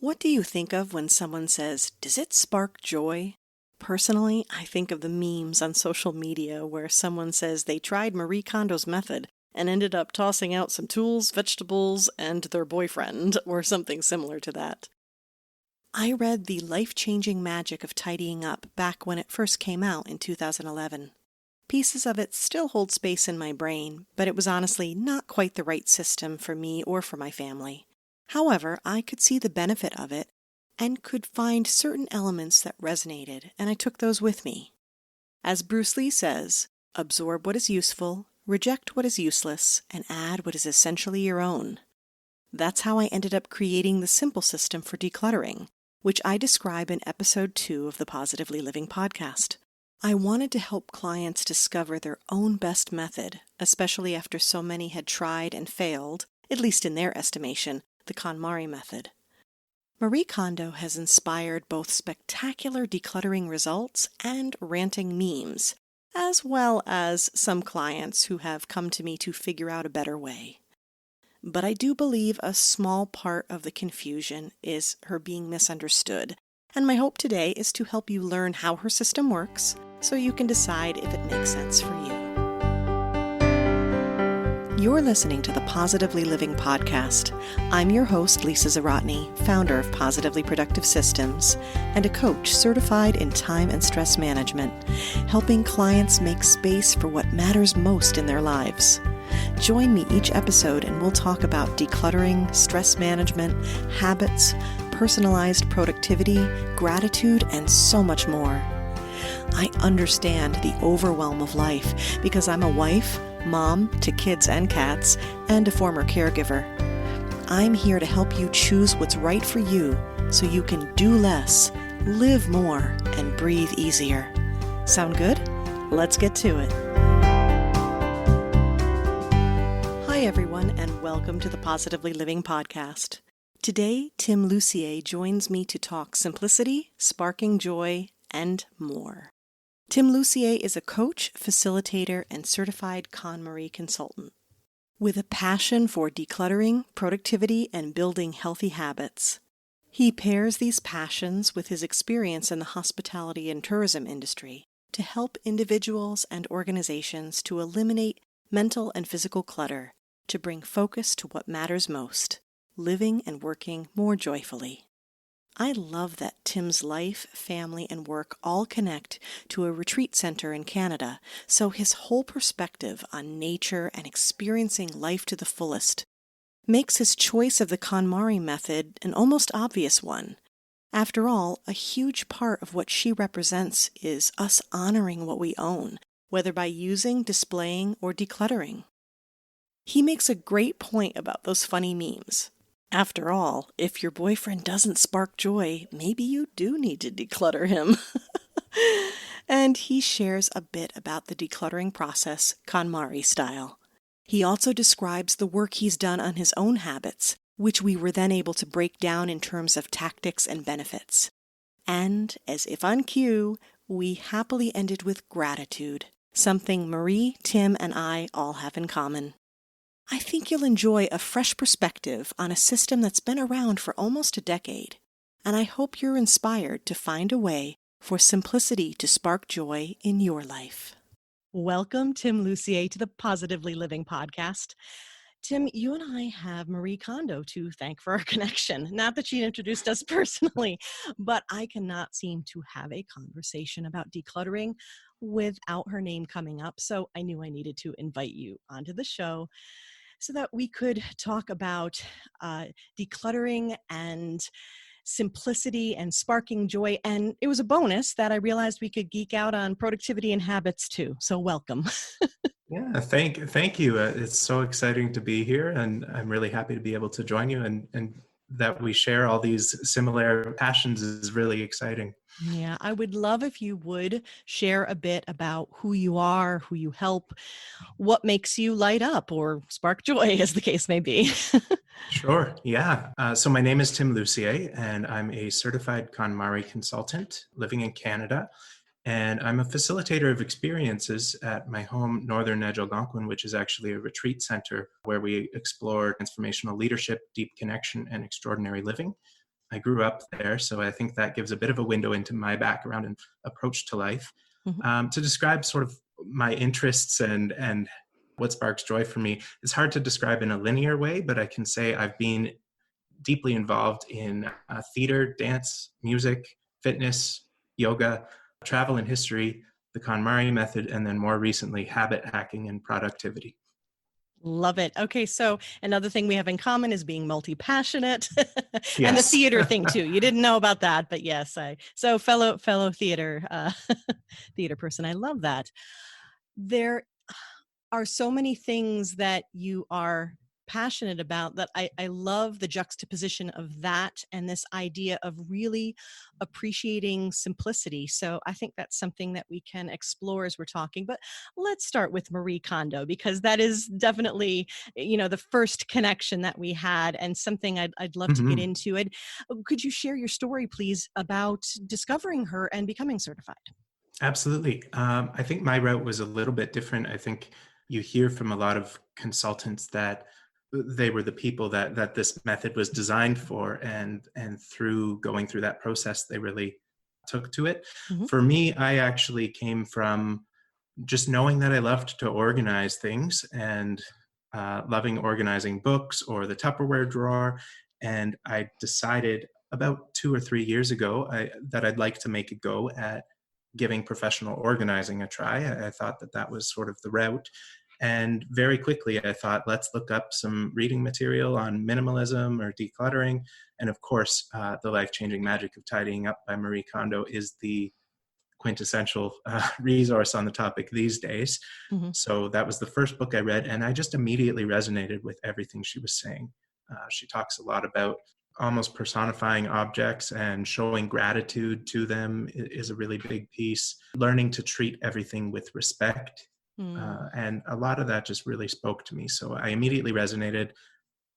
What do you think of when someone says, "Does it spark joy?" Personally, I think of the memes on social media where someone says they tried Marie Kondo's method and ended up tossing out some tools, vegetables, and their boyfriend, or something similar to that. I read The Life-Changing Magic of Tidying Up back when it first came out in 2011. Pieces of it still hold space in my brain, but it was honestly not quite the right system for me or for my family. However, I could see the benefit of it and could find certain elements that resonated, and I took those with me. As Bruce Lee says, absorb what is useful, reject what is useless, and add what is essentially your own. That's how I ended up creating the simple system for decluttering, which I describe in episode 2 of the Positively Living podcast. I wanted to help clients discover their own best method, especially after so many had tried and failed, at least in their estimation, the KonMari method. Marie Kondo has inspired both spectacular decluttering results and ranting memes, as well as some clients who have come to me to figure out a better way. But I do believe a small part of the confusion is her being misunderstood, and my hope today is to help you learn how her system works so you can decide if it makes sense for you. You're listening to the Positively Living podcast. I'm your host, Lisa Zawrotny, founder of Positively Productive Systems and a coach certified in time and stress management, helping clients make space for what matters most in their lives. Join me each episode and we'll talk about decluttering, stress management, habits, personalized productivity, gratitude, and so much more. I understand the overwhelm of life because I'm a wife, mom to kids and cats, and a former caregiver. I'm here to help you choose what's right for you so you can do less, live more, and breathe easier. Sound good? Let's get to it. Hi everyone, and welcome to the Positively Living podcast. Today, Tim Lucier joins me to talk simplicity, sparking joy, and more. Tim Lucier is a coach, facilitator, and certified Konmari consultant. With a passion for decluttering, productivity, and building healthy habits, he pairs these passions with his experience in the hospitality and tourism industry to help individuals and organizations to eliminate mental and physical clutter to bring focus to what matters most, living and working more joyfully. I love that Tim's life, family, and work all connect to a retreat center in Canada, so his whole perspective on nature and experiencing life to the fullest makes his choice of the KonMari method an almost obvious one. After all, a huge part of what she represents is us honoring what we own, whether by using, displaying, or decluttering. He makes a great point about those funny memes. After all, if your boyfriend doesn't spark joy, maybe you do need to declutter him. And he shares a bit about the decluttering process, KonMari style. He also describes the work he's done on his own habits, which we were then able to break down in terms of tactics and benefits. And, as if on cue, we happily ended with gratitude, something Marie, Tim, and I all have in common. I think you'll enjoy a fresh perspective on a system that's been around for almost a decade, and I hope you're inspired to find a way for simplicity to spark joy in your life. Welcome, Tim Lucier, to the Positively Living podcast. Tim, you and I have Marie Kondo to thank for our connection. Not that she introduced us personally, but I cannot seem to have a conversation about decluttering without her name coming up, so I knew I needed to invite you onto the show so that we could talk about decluttering and simplicity and sparking joy. And it was a bonus that I realized we could geek out on productivity and habits too. So welcome. Yeah, thank you. It's so exciting to be here, and I'm really happy to be able to join you, and that we share all these similar passions is really exciting. Yeah, I would love if you would share a bit about who you are, who you help, what makes you light up or spark joy, as the case may be. Sure. Yeah. So my name is Tim Lucier, and I'm a certified KonMari consultant living in Canada. And I'm a facilitator of experiences at my home, Northern Algonquin, which is actually a retreat center where we explore transformational leadership, deep connection, and extraordinary living. I grew up there, so I think that gives a bit of a window into my background and approach to life. Mhm. To describe sort of my interests and what sparks joy for me, it's hard to describe in a linear way, but I can say I've been deeply involved in theater, dance, music, fitness, yoga, travel and history, the KonMari method, and then more recently, habit hacking and productivity. Love it. Okay, so another thing we have in common is being multi-passionate and the Yes. theater thing too. You didn't know about that, but yes, so fellow theater theater person. I love that. There are so many things that you are passionate about that I love the juxtaposition of that and this idea of really appreciating simplicity. So I think that's something that we can explore as we're talking. But let's start with Marie Kondo, because that is definitely, the first connection that we had and something I'd love to get Mhm. into. And could you share your story, please, about discovering her and becoming certified? Absolutely. I think my route was a little bit different. I think you hear from a lot of consultants that they were the people that this method was designed for, and through going through that process, they really took to it. Hmm. For me, I actually came from just knowing that I loved to organize things and loving organizing books or the Tupperware drawer. And I decided about 2 or 3 years ago that I'd like to make a go at giving professional organizing a try. I thought that was sort of the route. And very quickly, I thought, let's look up some reading material on minimalism or decluttering. And of course, The Life Changing Magic of Tidying Up by Marie Kondo is the quintessential resource on the topic these days. Hmm. So that was the first book I read, and I just immediately resonated with everything she was saying. She talks a lot about almost personifying objects and showing gratitude to them is a really big piece. Learning to treat everything with respect. And a lot of that just really spoke to me. So I immediately resonated,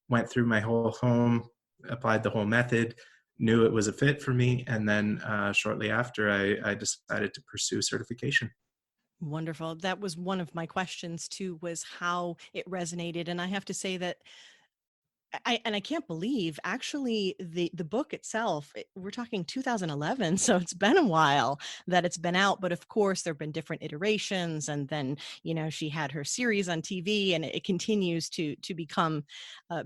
went through my whole home, applied the whole method, knew it was a fit for me. And then shortly after, I decided to pursue certification. Wonderful. That was one of my questions too, was how it resonated. And I have to say that I can't believe actually the book itself, we're talking 2011, so it's been a while that it's been out, but of course there've been different iterations, and then, she had her series on TV, and it continues to become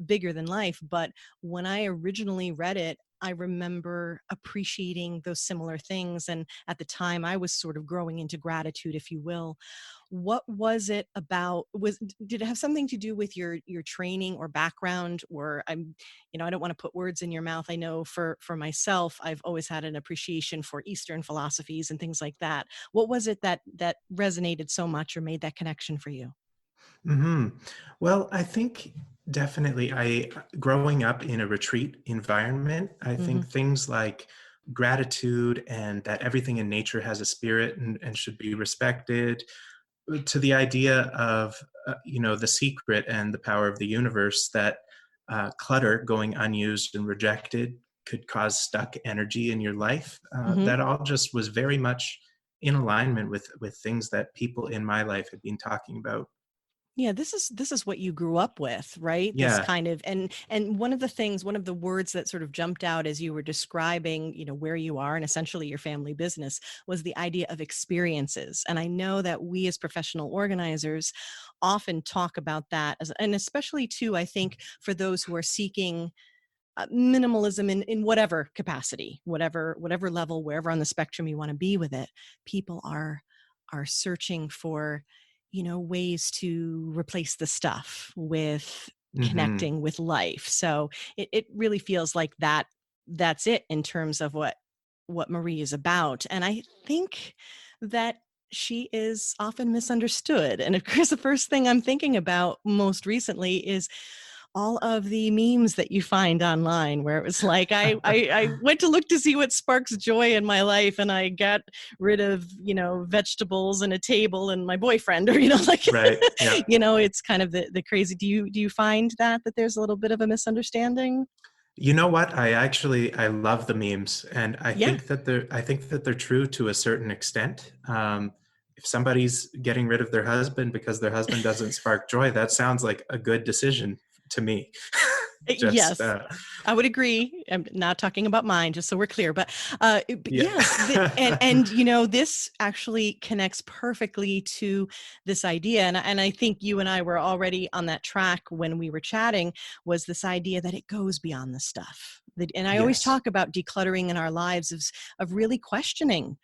bigger than life. But when I originally read it, I remember appreciating those similar things, and at the time I was sort of growing into gratitude, if you will. What was it about? Did it have something to do with your training or background? Or I don't want to put words in your mouth. I know for myself, I've always had an appreciation for Eastern philosophies and things like that. What was it that resonated so much or made that connection for you? hmm Well, I think definitely growing up in a retreat environment, I Hmm. think things like gratitude and that everything in nature has a spirit and should be respected, to the idea of the secret and the power of the universe, that clutter going unused and rejected could cause stuck energy in your life. Hmm. That all just was very much in alignment with things that people in my life had been talking about. Yeah, this is what you grew up with, right? This Yeah. kind of, and one of the words that sort of jumped out as you were describing, where you are and essentially your family business, was the idea of experiences. And I know that we as professional organizers often talk about that and especially too, I think for those who are seeking minimalism in whatever capacity, whatever level, wherever on the spectrum you want to be with it, people are searching for, ways to replace the stuff with hmm connecting with life. So it really feels like that's it in terms of what Marie is about. And I think that she is often misunderstood. And of course, the first thing I'm thinking about most recently is all of the memes that you find online where it was like I went to look to see what sparks joy in my life, and I got rid of vegetables and a table and my boyfriend, or like Right. Yeah. it's kind of the crazy. Do you find that there's a little bit of a misunderstanding? You know what? I love the memes, and Yeah. I think that they're true to a certain extent. If somebody's getting rid of their husband because their husband doesn't spark joy, that sounds like a good decision to me. just Yes, I would agree. I'm not talking about mine, just so we're clear. But yeah. yes, this actually connects perfectly to this idea, and I think you and I were already on that track when we were chatting. Was this idea that it goes beyond the stuff? And I always Yes. talk about decluttering in our lives of really questioning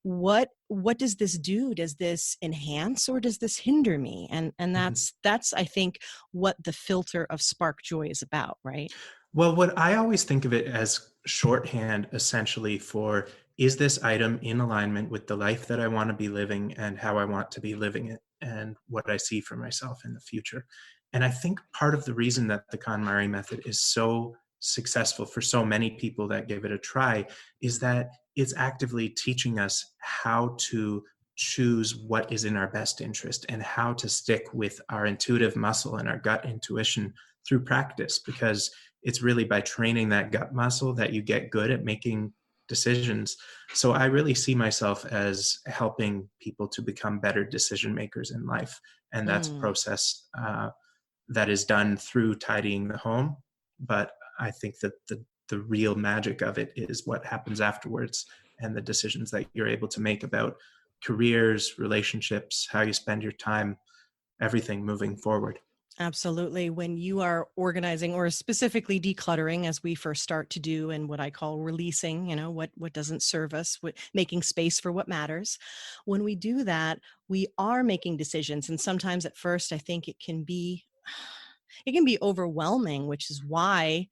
what does this do? Does this enhance or does this hinder me? And Mhm. that's I think what the filter of spark joy is about, right? Well, what I always think of it as shorthand essentially for, is this item in alignment with the life that I want to be living and how I want to be living it and what I see for myself in the future? And I think part of the reason that the KonMari method is so successful for so many people that give it a try is that it's actively teaching us how to choose what is in our best interest and how to stick with our intuitive muscle and our gut intuition through practice, because it's really by training that gut muscle that you get good at making decisions. So I really see myself as helping people to become better decision makers in life. And that's a Mm, process that is done through tidying the home. But I think that the real magic of it is what happens afterwards and the decisions that you're able to make about careers, relationships, how you spend your time, everything moving forward. absolutely. When you are organizing or specifically decluttering, as we first start to do, and what I call releasing, what doesn't serve us, making space for what matters. When we do that, we are making decisions, and sometimes at first, I think it can be overwhelming, which is why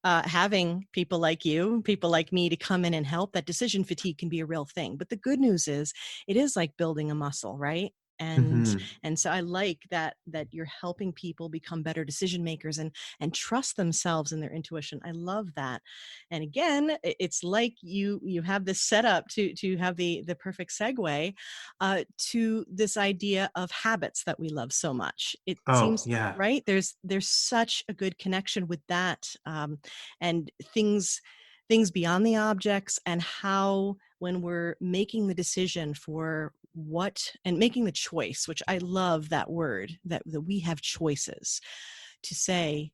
having people like you, people like me to come in and help, that decision fatigue can be a real thing. But the good news is it is like building a muscle, right? And Hmm. and so I like that you're helping people become better decision makers and trust themselves and their intuition. I love that. And again, it's like you have this setup to have the perfect segue to this idea of habits that we love so much. It Oh, seems yeah. right. There's such a good connection with that. And things beyond the objects, and how when we're making the decision for what and making the choice, which I love that word, that we have choices to say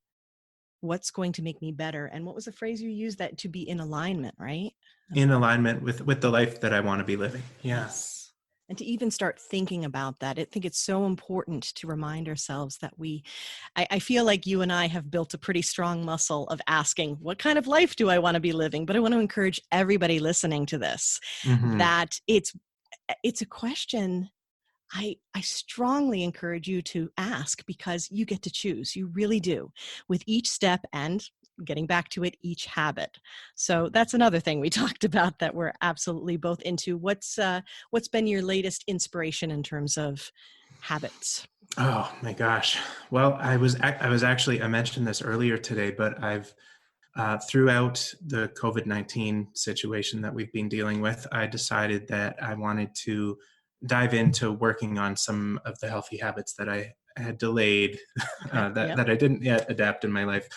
what's going to make me better. And what was the phrase you used, that to be in alignment, right? In alignment with the life that I want to be living. Yeah. Yes. And to even start thinking about that, I think it's so important to remind ourselves that I feel like you and I have built a pretty strong muscle of asking, what kind of life do I want to be living? But I want to encourage everybody listening to this Hmm. that it's a question I strongly encourage you to ask, because you get to choose. You really do, with each step and, getting back to it, each habit. So that's another thing we talked about that we're absolutely both into. What's been your latest inspiration in terms of habits? Oh my gosh. Well, I was actually, I mentioned this earlier today, but I've throughout the COVID-19 situation that we've been dealing with, I decided that I wanted to dive into working on some of the healthy habits that I had delayed, Okay. that Yep. that I didn't yet adapt in my life.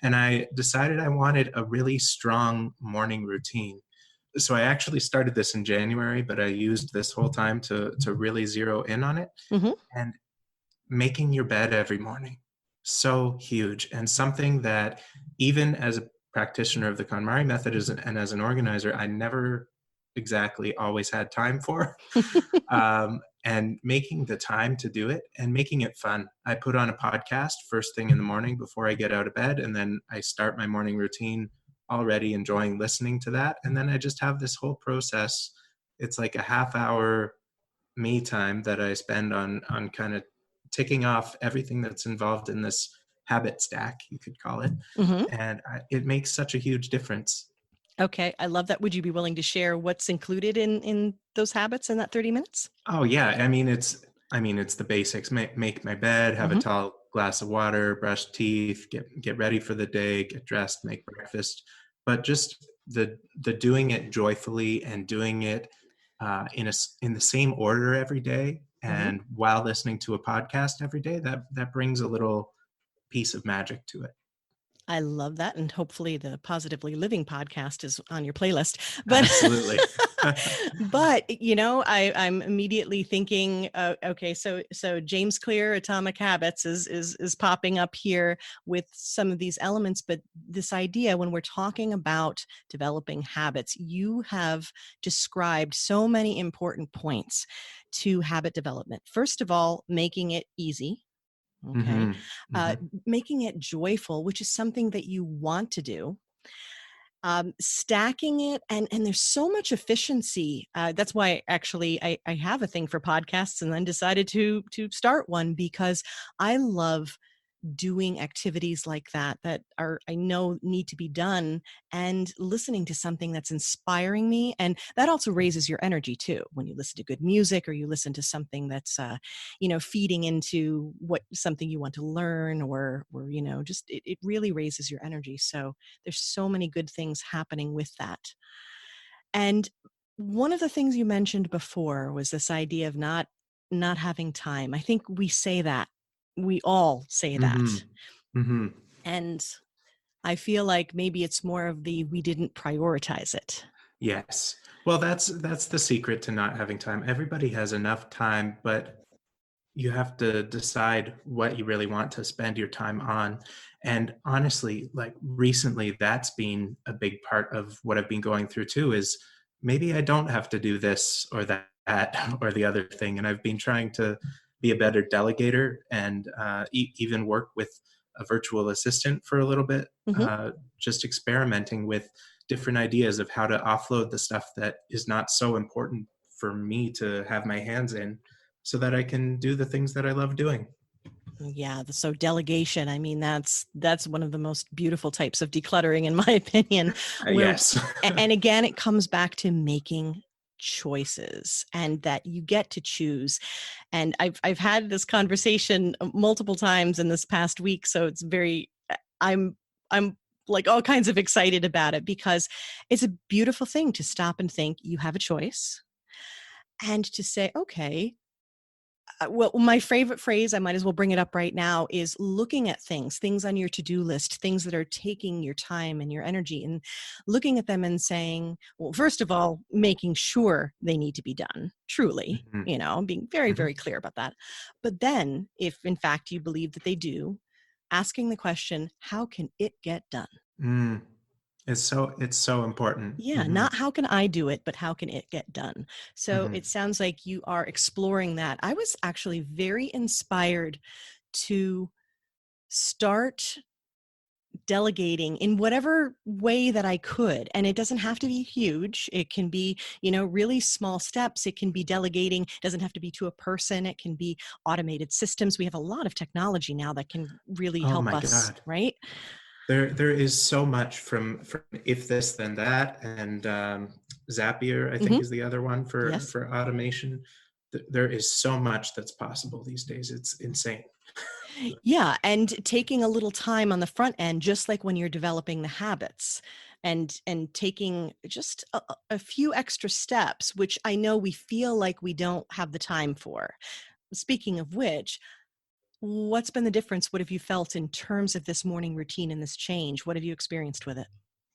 And I decided I wanted a really strong morning routine. So I actually started this in January, but I used this whole time to really zero in on it. Hmm. And making your bed every morning, so huge, and something that even as a practitioner of the KonMari method and as an organizer, I never exactly always had time for. And making the time to do it and making it fun. I put on a podcast first thing in the morning before I get out of bed, and then I start my morning routine already enjoying listening to that. And then I just have this whole process. It's like a half hour me time that I spend on kind of ticking off everything that's involved in this habit stack, you could call it. Hmm. And it makes such a huge difference. Okay. I love that. Would you be willing to share what's included in those habits in that 30 minutes? Oh yeah, I mean it's the basics. Make my bed, have a Hmm. tall glass of water, brush teeth, get ready for the day, get dressed, make breakfast. But just the doing it joyfully and doing it in the same order every day, Hmm. and while listening to a podcast every day, that brings a little piece of magic to it. I love that. And hopefully the Positively Living podcast is on your playlist. But Absolutely. I'm immediately thinking, okay, so James Clear, Atomic Habits is popping up here with some of these elements. But this idea, when we're talking about developing habits, you have described so many important points to habit development. First of all, making it easy. Okay. Hmm. Uh, Hmm. making it joyful, which is something that you want to do. Stacking it, and there's so much efficiency. That's why actually I have a thing for podcasts, and then decided to start one, because I love doing activities like that are, I know, need to be done, and listening to something that's inspiring me. And that also raises your energy too, when you listen to good music, or you listen to something that's feeding into what something you want to learn, or just it really raises your energy. So there's so many good things happening with that. And one of the things you mentioned before was this idea of not having time. I think we say that, we all say Hmm. that. Hmm. And I feel like maybe it's more of the we didn't prioritize it. Yes. Well, that's the secret to not having time. Everybody has enough time, but you have to decide what you really want to spend your time on. And honestly, like recently, that's been a big part of what I've been going through too, is maybe I don't have to do this or that or the other thing. And I've been trying to be a better delegator, and even work with a virtual assistant for a little bit, Hmm. just experimenting with different ideas of how to offload the stuff that is not so important for me to have my hands in, so that I can do the things that I love doing. Yeah, so delegation, I mean, that's one of the most beautiful types of decluttering, in my opinion, where Yes. and again, it comes back to making choices, and that you get to choose. And I've had this conversation multiple times in this past week, so it's very I'm like all kinds of excited about it, because it's a beautiful thing to stop and think you have a choice, and to say, okay, well, my favorite phrase, I might as well bring it up right now, is looking at things on your to-do list, things that are taking your time and your energy, and looking at them and saying, well, first of all, making sure they need to be done, truly, Mhm. being very, Mhm. very clear about that. But then, if in fact you believe that they do, asking the question, how can it get done? Mm. It's so important. Yeah, Mhm. not how can I do it, but how can it get done? So Mhm. it sounds like you are exploring that. I was actually very inspired to start delegating in whatever way that I could. And it doesn't have to be huge. It can be, really small steps. It can be delegating, it doesn't have to be to a person. It can be automated systems. We have a lot of technology now that can really Oh help my us, God. right? There is so much from if this then that, and Zapier, I think, Hmm. is the other one for Yes. for automation. There is so much that's possible these days. It's insane. Yeah, and taking a little time on the front end, just like when you're developing the habits, and taking just a few extra steps, which I know we feel like we don't have the time for. Speaking of which, what's been the difference? What have you felt in terms of this morning routine and this change? What have you experienced with it?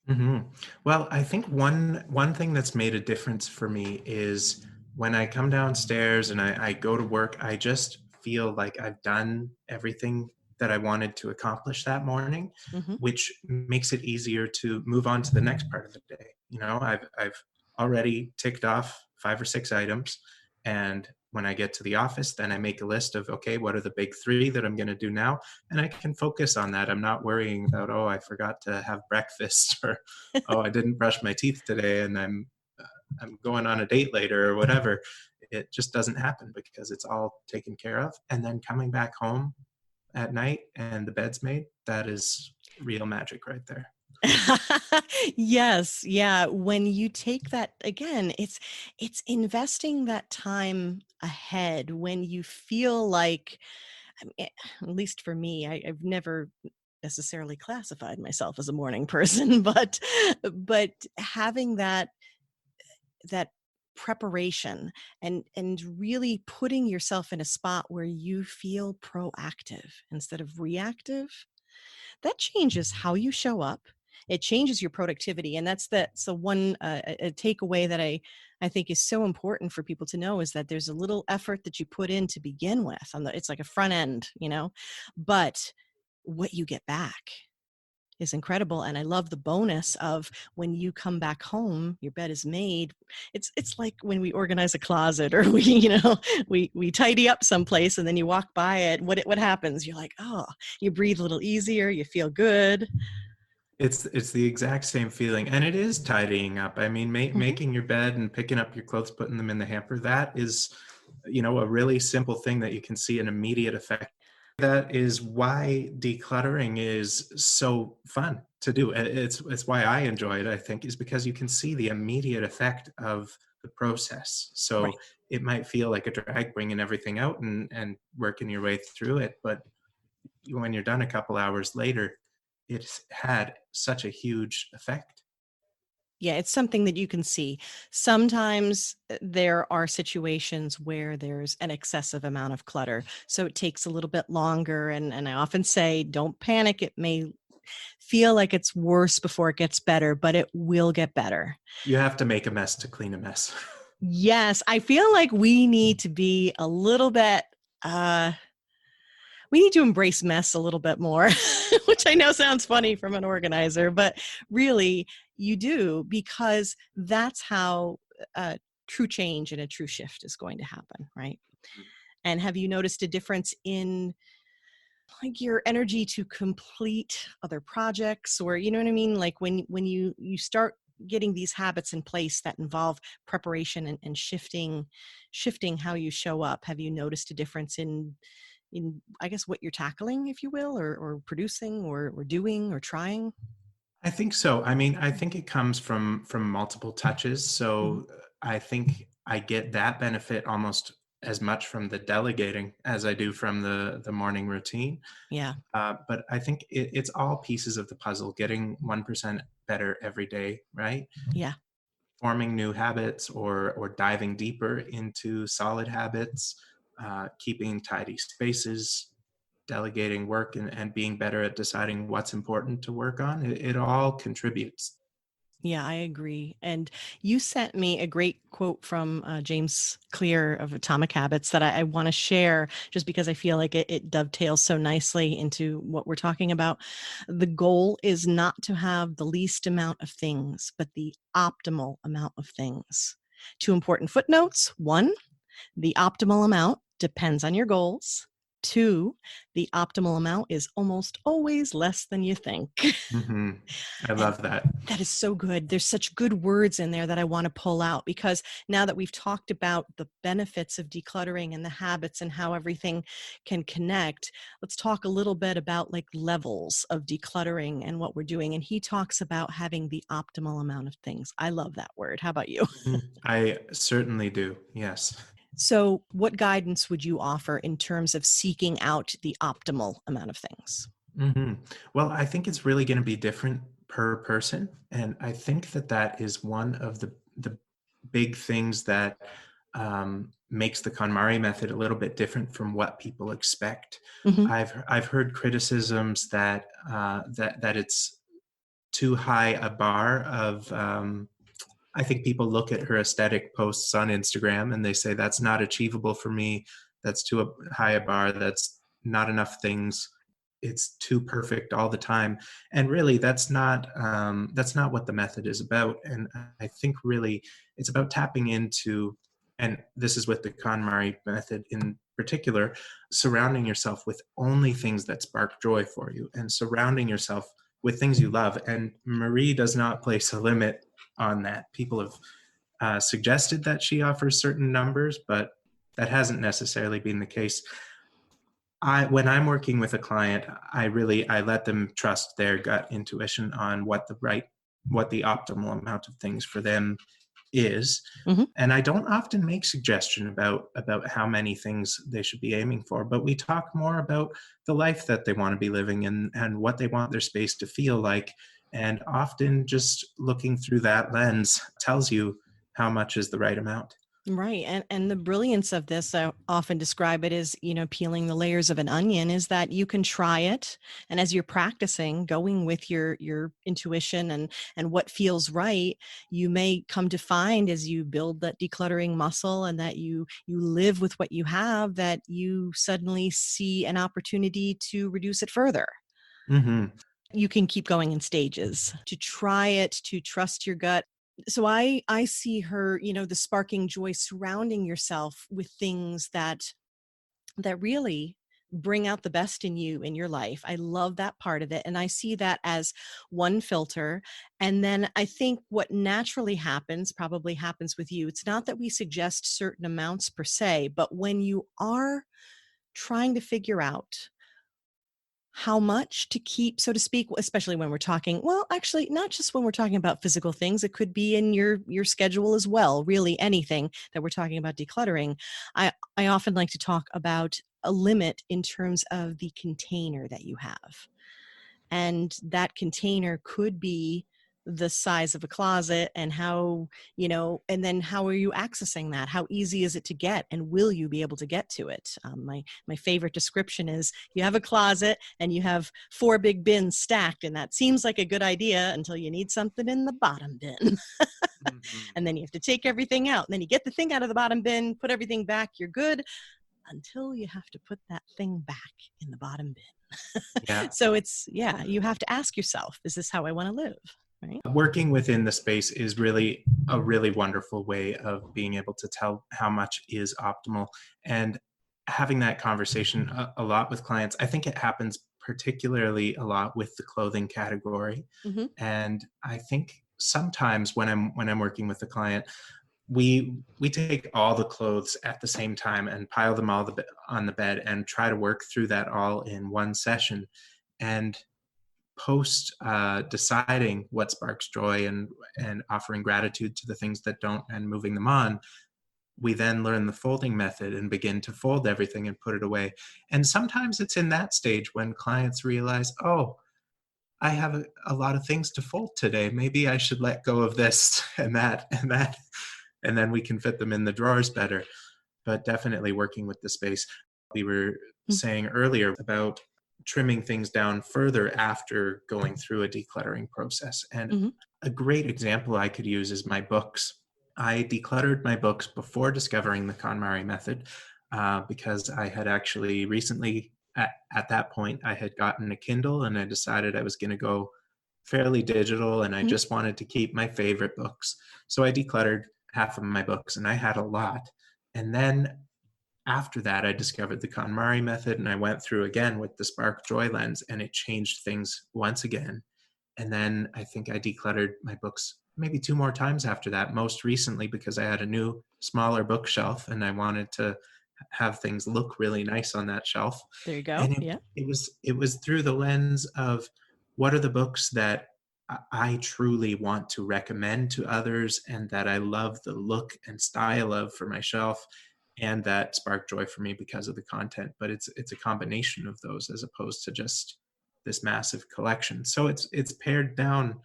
Mhm. Well, I think one thing that's made a difference for me is when I come downstairs and I go to work, I just feel like I've done everything that I wanted to accomplish that morning, Hmm. which makes it easier to move on to the next part of the day. I've already ticked off 5 or 6 items, and when I get to the office, then I make a list of, okay, what are the big three that I'm going to do now, and I can focus on that. I'm not worrying about, oh, I forgot to have breakfast, or oh, I didn't brush my teeth today, and I'm going on a date later or whatever. It just doesn't happen because it's all taken care of. And then coming back home at night and the bed's made, that is real magic right there. Yes, yeah. When you take that, again, it's investing that time ahead when you feel like, I mean, at least for me, I've never necessarily classified myself as a morning person, but having that preparation, and really putting yourself in a spot where you feel proactive instead of reactive. that changes how you show up. It changes your productivity. And that's the one a takeaway that I think is so important for people to know is that there's a little effort that you put in to begin with. It's like a front end, but what you get back is incredible. And I love the bonus of when you come back home, your bed is made. It's like when we organize a closet or we tidy up someplace and then you walk by it. What happens? You're like, oh, you breathe a little easier, you feel good. It's the exact same feeling, and it is tidying up. I mean, Hmm. making your bed and picking up your clothes, putting them in the hamper, that is, a really simple thing that you can see an immediate effect. That is why decluttering is so fun to do. It's why I enjoy it, I think, is because you can see the immediate effect of the process. So Right. it might feel like a drag bringing everything out and working your way through it, but when you're done a couple hours later, it's had such a huge effect. Yeah, it's something that you can see. Sometimes there are situations where there's an excessive amount of clutter. So it takes a little bit longer. And I often say, don't panic. It may feel like it's worse before it gets better, but it will get better. You have to make a mess to clean a mess. Yes, I feel like we need to be a little bit, uh, we need to embrace mess a little bit more, which I know sounds funny from an organizer, but really you do because that's how true change and a true shift is going to happen, right? And have you noticed a difference in like your energy to complete other projects or you know what I mean? Like when you start getting these habits in place that involve preparation and shifting how you show up, have you noticed a difference in I guess what you're tackling, if you will, or producing or doing or trying? I think so. I mean, I think it comes from multiple touches. Mhm. So I think I get that benefit almost as much from the delegating as I do from the morning routine. Yeah. But I think it's all pieces of the puzzle, getting 1% better every day, right? Yeah. Forming new habits or diving deeper into solid habits, keeping tidy spaces, delegating work, and being better at deciding what's important to work on. It all contributes. Yeah, I agree. And you sent me a great quote from James Clear of Atomic Habits that I want to share just because I feel like it dovetails so nicely into what we're talking about. The goal is not to have the least amount of things, but the optimal amount of things. Two important footnotes. One, the optimal amount depends on your goals. Two, the optimal amount is almost always less than you think. Hmm. I And love that. that is so good. There's such good words in there that I want to pull out because now that we've talked about the benefits of decluttering and the habits and how everything can connect, let's talk a little bit about like levels of decluttering and what we're doing. And he talks about having the optimal amount of things. I love that word. How about you? I certainly do. Yes. So, what guidance would you offer in terms of seeking out the optimal amount of things? Hmm. Well, I think it's really going to be different per person, and I think that is one of the big things that makes the KonMari method a little bit different from what people expect. Hmm. I've heard criticisms that it's too high a bar of. I think people look at her aesthetic posts on Instagram and they say that's not achievable for me. That's too high a bar. That's not enough things. It's too perfect all the time. And really, that's not what the method is about. And I think really it's about tapping into, and this is with the KonMari method in particular, surrounding yourself with only things that spark joy for you, and surrounding yourself with things you love. And Marie does not place a limit on that. People have suggested that she offers certain numbers, but that hasn't necessarily been the case. When I'm working with a client, I let them trust their gut intuition on what the optimal amount of things for them is. Hmm. And I don't often make suggestion about how many things they should be aiming for, but we talk more about the life that they want to be living and what they want their space to feel like. And often just looking through that lens tells you how much is the right amount. Right. And the brilliance of this, I often describe it as, peeling the layers of an onion, is that you can try it. And as you're practicing, going with your intuition and what feels right, you may come to find as you build that decluttering muscle and that you live with what you have, that you suddenly see an opportunity to reduce it further. Hmm. You can keep going in stages to try it, to trust your gut. So I see her, the sparking joy surrounding yourself with things that really bring out the best in you in your life. I love that part of it, and I see that as one filter. And then I think what naturally happens probably happens with you. It's not that we suggest certain amounts per se, but when you are trying to figure out how much to keep, so to speak, especially when we're talking, well, actually, not just when we're talking about physical things, it could be in your schedule as well, really anything that we're talking about decluttering. I often like to talk about a limit in terms of the container that you have. And that container could be the size of a closet, and how, and then how are you accessing that? How easy is it to get, and will you be able to get to it? My favorite description is, you have a closet and you have four big bins stacked, and that seems like a good idea until you need something in the bottom bin. Hmm. And then you have to take everything out, and then you get the thing out of the bottom bin, put everything back, you're good, until you have to put that thing back in the bottom bin. Yeah. So it's, yeah, you have to ask yourself, is this how I want to live? Right. Working within the space is really a really wonderful way of being able to tell how much is optimal, and having that conversation a lot with clients. I think it happens particularly a lot with the clothing category. Hmm. And I think sometimes when I'm working with the client, we take all the clothes at the same time and pile them all on the bed and try to work through that all in one session. And post deciding what sparks joy and offering gratitude to the things that don't and moving them on, we then learn the folding method and begin to fold everything and put it away. And sometimes it's in that stage when clients realize, oh, I have a lot of things to fold today. Maybe I should let go of this and that and that, and then we can fit them in the drawers better. But definitely working with the space. We were saying earlier about trimming things down further after going through a decluttering process. And Hmm. a great example I could use is my books. I decluttered my books before discovering the KonMari method, because I had actually recently, at that point, I had gotten a Kindle and I decided I was going to go fairly digital and I Hmm. just wanted to keep my favorite books. So I decluttered half of my books and I had a lot. And then after that, I discovered the KonMari method and I went through again with the Spark Joy lens, and it changed things once again. And then I think I decluttered my books maybe two more times after that, most recently because I had a new, smaller bookshelf and I wanted to have things look really nice on that shelf. There you go. And Yeah. it was through the lens of what are the books that I truly want to recommend to others and that I love the look and style of for my shelf, and that spark joy for me because of the content. But it's a combination of those as opposed to just this massive collection. So it's pared down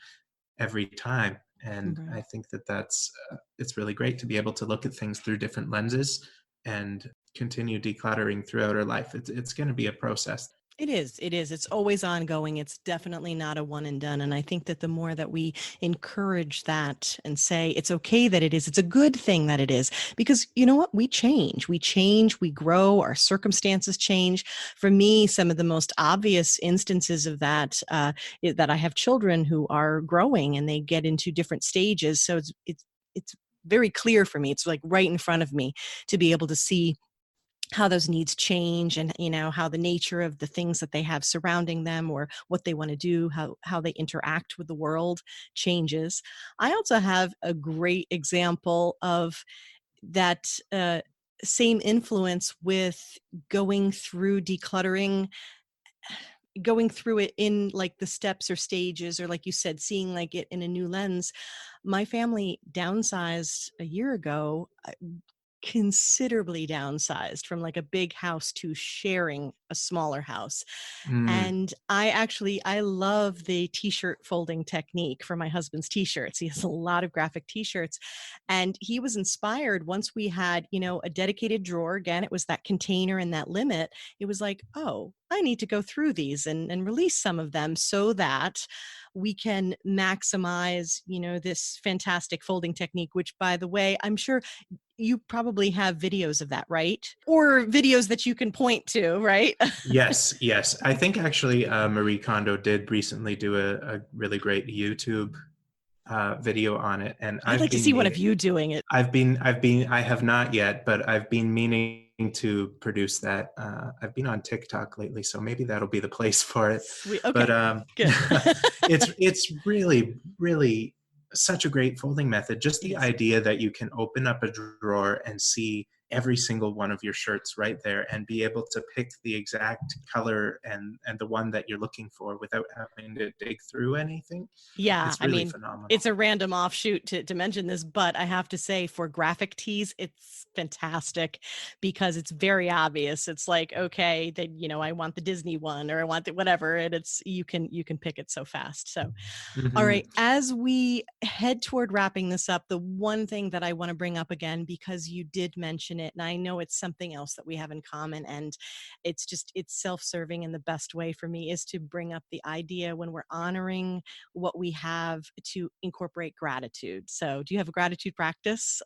every time, and I Right. think that that's it's really great to be able to look at things through different lenses and continue decluttering throughout our life. It's going to be a process. It is. It is. It's always ongoing. It's definitely not a one and done. And I think that the more that we encourage that and say it's okay that it is, it's a good thing that it is, because you know what? We change, we grow, our circumstances change. For me, some of the most obvious instances of that, is that I have children who are growing and they get into different stages. So it's very clear for me. It's like right in front of me to be able to see how those needs change, and how the nature of the things that they have surrounding them, or what they want to do, how they interact with the world changes. I also have a great example of that same influence with going through decluttering, going through it in like the steps or stages, or like you said, seeing like it in a new lens. My family downsized a year ago, considerably downsized from like a big house to sharing a smaller house. Mm, And I love the t-shirt folding technique for my husband's t-shirts. He has a lot of graphic t-shirts, and he was inspired once we had, a dedicated drawer. Again, it was that container and that limit. It was like, oh, I need to go through these and release some of them so that we can maximize, this fantastic folding technique, which, by the way, I'm sure you probably have videos of that, right? Or videos that you can point to, right? yes, yes. I think actually Marie Kondo did recently do a really great YouTube video on it, and I'd like to see one of you doing it. I have not yet, but I've been meaning to produce that. I've been on TikTok lately, so maybe that'll be the place for it. Sweet. But Okay, good. it's really, really such a great folding method. Just It the is. idea that you can open up a drawer and see every single one of your shirts right there and be able to pick the exact color and the one that you're looking for without having to dig through anything. Yeah, It's I really mean, phenomenal. it's a random offshoot to mention this, but I have to say for graphic tees, it's fantastic because it's very obvious. It's like, okay, then I want the Disney one or I want the whatever, and it's you can pick it so fast. So all Hmm. right, as we head toward wrapping this up, the one thing that I want to bring up again, because you did mention it, and I know it's something else that we have in common, and it's self-serving in the best way for me, is to bring up the idea when we're honoring what we have to incorporate gratitude. So, do you have a gratitude practice?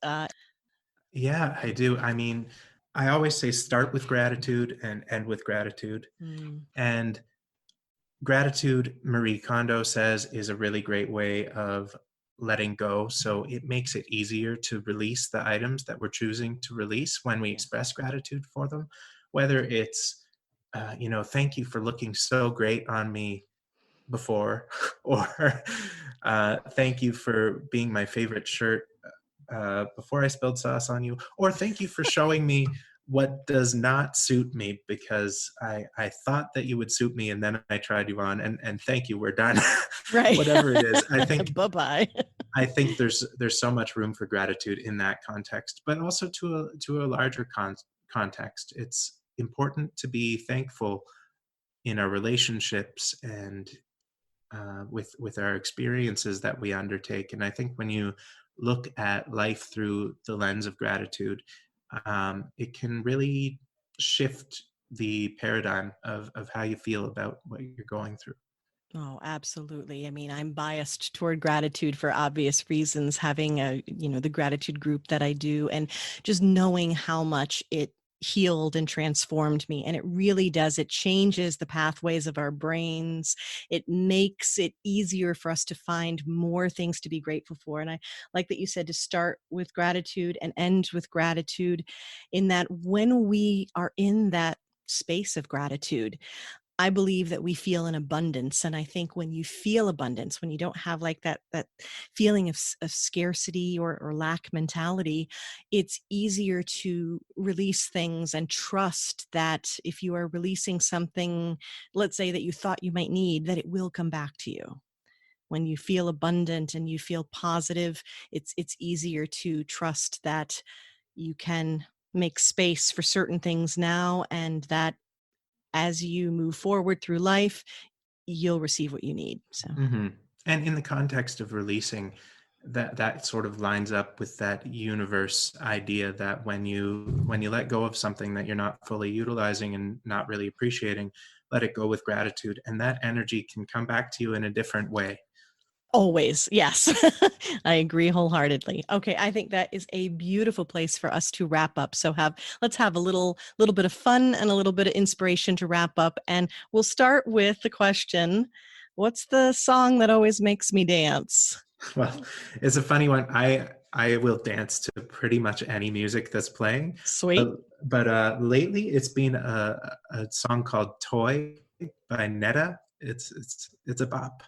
Yeah, I do. I mean, I always say start with gratitude and end with gratitude. Mm, And gratitude, Marie Kondo says, is a really great way of letting go. So it makes it easier to release the items that we're choosing to release when we yeah. express gratitude for them. Whether it's, thank you for looking so great on me before, or thank you for being my favorite shirt before I spilled sauce on you, or thank you for showing me what does not suit me because I thought that you would suit me and then I tried you on and thank you, we're done. Right. Whatever it is, Bye bye. I think there's so much room for gratitude in that context, but also to a larger context. It's important to be thankful in our relationships and with our experiences that we undertake. And I think when you look at life through the lens of gratitude, it can really shift the paradigm of how you feel about what you're going through. Oh, absolutely. I mean, I'm biased toward gratitude for obvious reasons, having the gratitude group that I do, and just knowing how much it healed and transformed me. And it really does. It changes the pathways of our brains. It makes it easier for us to find more things to be grateful for. And I like that you said to start with gratitude and end with gratitude, in that when we are in that space of gratitude, I believe that we feel an abundance. And I think when you feel abundance, when you don't have like that feeling of scarcity or lack mentality, it's easier to release things and trust that if you are releasing something, let's say that you thought you might need, that it will come back to you. When you feel abundant and you feel positive, it's easier to trust that you can make space for certain things now, and that as you move forward through life, you'll receive what you need. So, Hmm. And in the context of releasing, that sort of lines up with that universe idea that when you let go of something that you're not fully utilizing and not really appreciating, let it go with gratitude, and that energy can come back to you in a different way. always, yes. I agree wholeheartedly. Okay, I think that is a beautiful place for us to wrap up. So let's have a little bit of fun and a little bit of inspiration to wrap up, and we'll start with the question, what's the song that always makes me dance? Well, it's a funny one. I will dance to pretty much any music that's playing, Sweet. but lately it's been a song called "Toy" by Netta. It's a bop.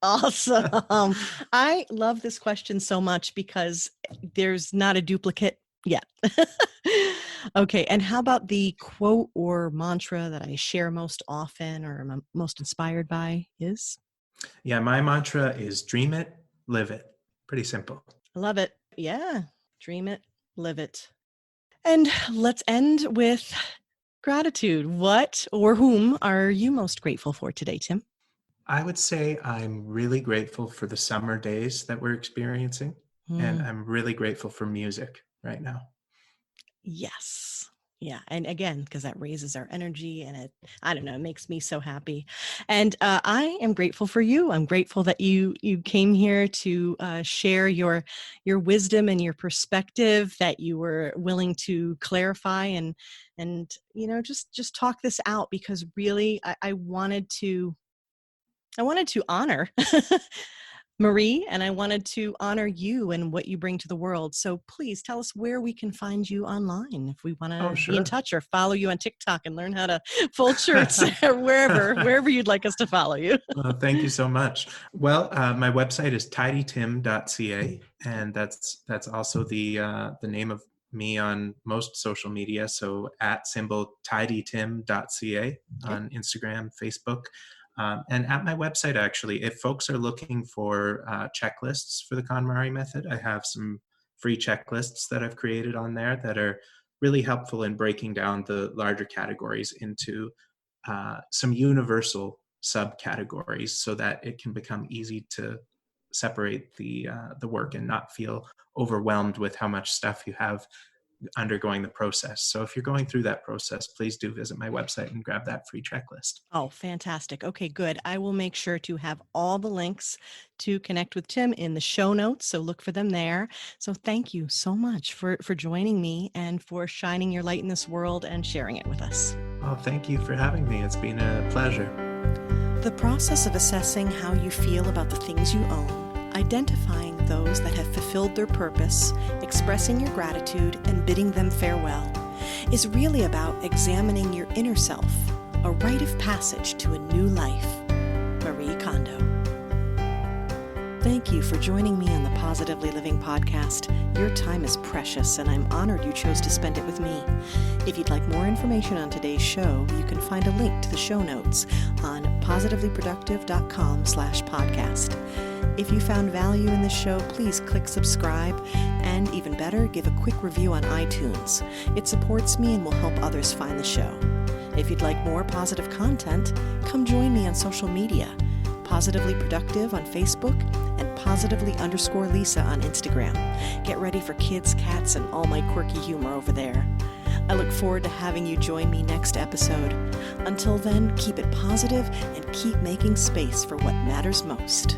Awesome. I love this question so much because there's not a duplicate yet. Okay, and how about the quote or mantra that I share most often or am most inspired by is? Yeah, my mantra is dream it, live it. Pretty simple. I love it. Yeah. Dream it, live it. And let's end with gratitude. What or whom are you most grateful for today, Tim? I would say I'm really grateful for the summer days that we're experiencing, and Mm, I'm really grateful for music right now. yes. Yeah. And again, because that raises our energy and I don't know, it makes me so happy. And I am grateful for you. I'm grateful that you came here to share your wisdom and your perspective, that you were willing to clarify and just talk this out, because really I wanted to honor Marie, and I wanted to honor you and what you bring to the world. So please tell us where we can find you online if we want Oh, to be in sure. touch or follow you on TikTok and learn how to fold shirts wherever you'd like us to follow you. Well, thank you so much. Well, my website is tidytim.ca, and that's also the name of me on most social media. So at symbol tidytim.ca Okay. on Instagram, Facebook, and at my website, actually, if folks are looking for checklists for the KonMari method, I have some free checklists that I've created on there that are really helpful in breaking down the larger categories into some universal subcategories so that it can become easy to separate the work and not feel overwhelmed with how much stuff you have undergoing the process. So if you're going through that process, please do visit my website and grab that free checklist. Oh, fantastic. Okay, good. I will make sure to have all the links to connect with Tim in the show notes, so look for them there. So thank you so much for joining me and for shining your light in this world and sharing it with us. Oh, thank you for having me. It's been a pleasure. The process of assessing how you feel about the things you own, identifying those that have fulfilled their purpose, expressing your gratitude, and bidding them farewell, is really about examining your inner self, a rite of passage to a new life. Marie Kondo. Thank you for joining me on the Positively Living podcast. Your time is precious, and I'm honored you chose to spend it with me. If you'd like more information on today's show, you can find a link to the show notes on positivelyproductive.com/podcast. If you found value in this show, please click subscribe, and even better, give a quick review on iTunes. It supports me and will help others find the show. If you'd like more positive content, come join me on social media. Positively Productive on Facebook and positively_Lisa on Instagram. Get ready for kids, cats, and all my quirky humor over there. I look forward to having you join me next episode. Until then, keep it positive and keep making space for what matters most.